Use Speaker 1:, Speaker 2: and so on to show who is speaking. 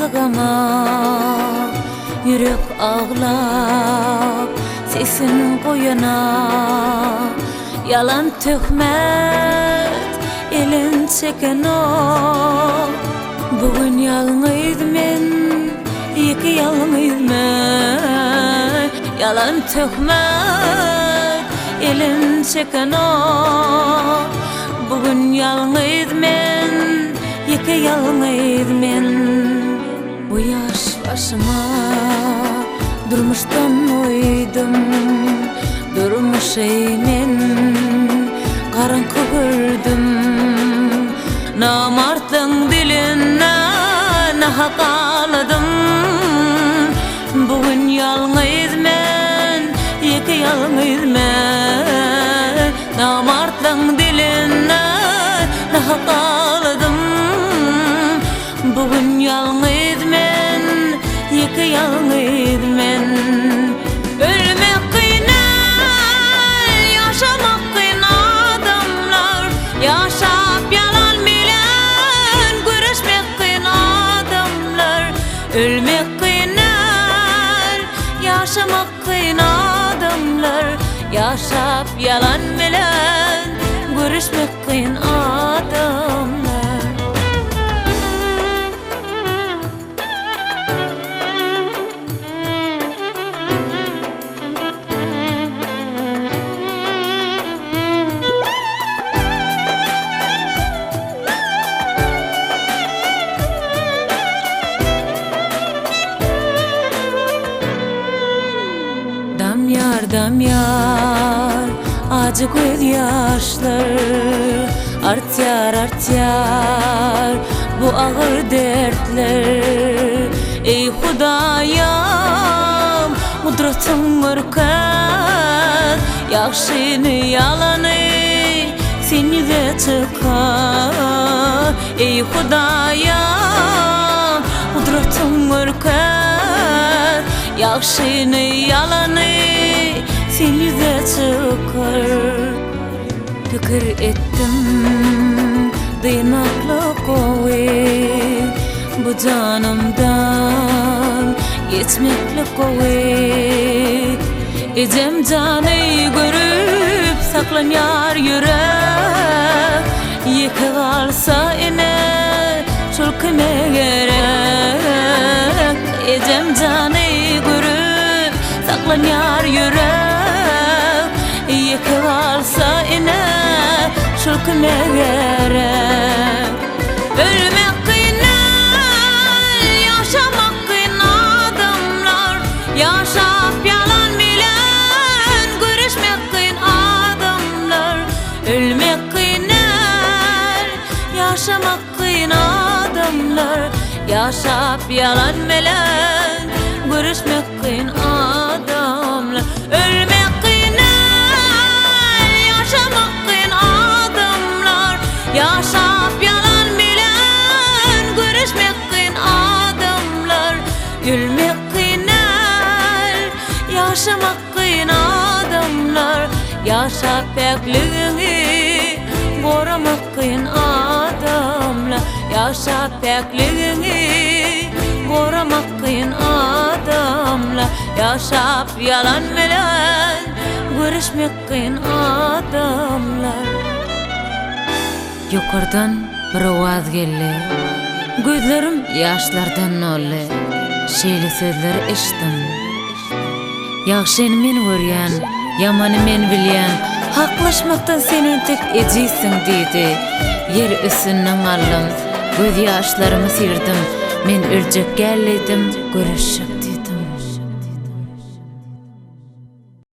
Speaker 1: sığama yürek ağlap sesin koyana yalan töhmet elin çeken o bugün yalnız men iki yalnız men yalan töhmet elin çeken o bugün yalnız men iki yalnız men bu yaş başıma durmuştan uydum durmuş eymen karan kördüm namartın diline nahak ağladım bugün yalnız men iki yalnız men namartın diline nahak ağladım bugün yalnız men iki yalnız men ölmek kıynar yaşamak kıynar adamlar yaşap yalan bilen görüşmek kıynar adamlar ölmek kıynar yaşamak kıynar adamlar yaşap yalan bilen görüşmek kıynar adamlar dam yar acı göz yaşlar artyar bu ağır dertler ey Hudayam kudretin mürkat yaxşını yalanı seni de çıkar ey Hudayam kudretin mürkat yaxşını yalanı seni de çıkar fikir ettim dıymaklı kovi bu canımdan geçmekli kovi ecem canı görüp saklanıyor yürek yıkı kalsa ine şul kime gerek ecem canı görüp saklanıyor yürek yıkı kalsa ine şul kime gerek ölmek kıynar yaşamak kıynar adamlar yaşap yalan bilen görüşmek kıynar adamlar ölmek kıynar yaşamak kıynar adamlar yaşap yalan bilen görüşmek kıynar adamlar ölmek kıynar yaşamak kıynar adamlar yaşap yalan bilen görüşmek kıynar adamlar gülmek kıynar yaşamak kıynar adamlar yaşap pekliğini korumak kıynar adamlar yaşap pekliğini korumak kıynar adamlar yaşap yalan bilen görüşmek kıynar adamlar yukarıdan bir oğaz geldi gözlerim yaşlardan oldu şeyli sözler eşittim yaxşını men görýän yamany men bilýän haklaşmaktan senin tek ejiysin dedi yer üstünden aldım göz yaşlarımı sirdim men ölecek geldim görüşüp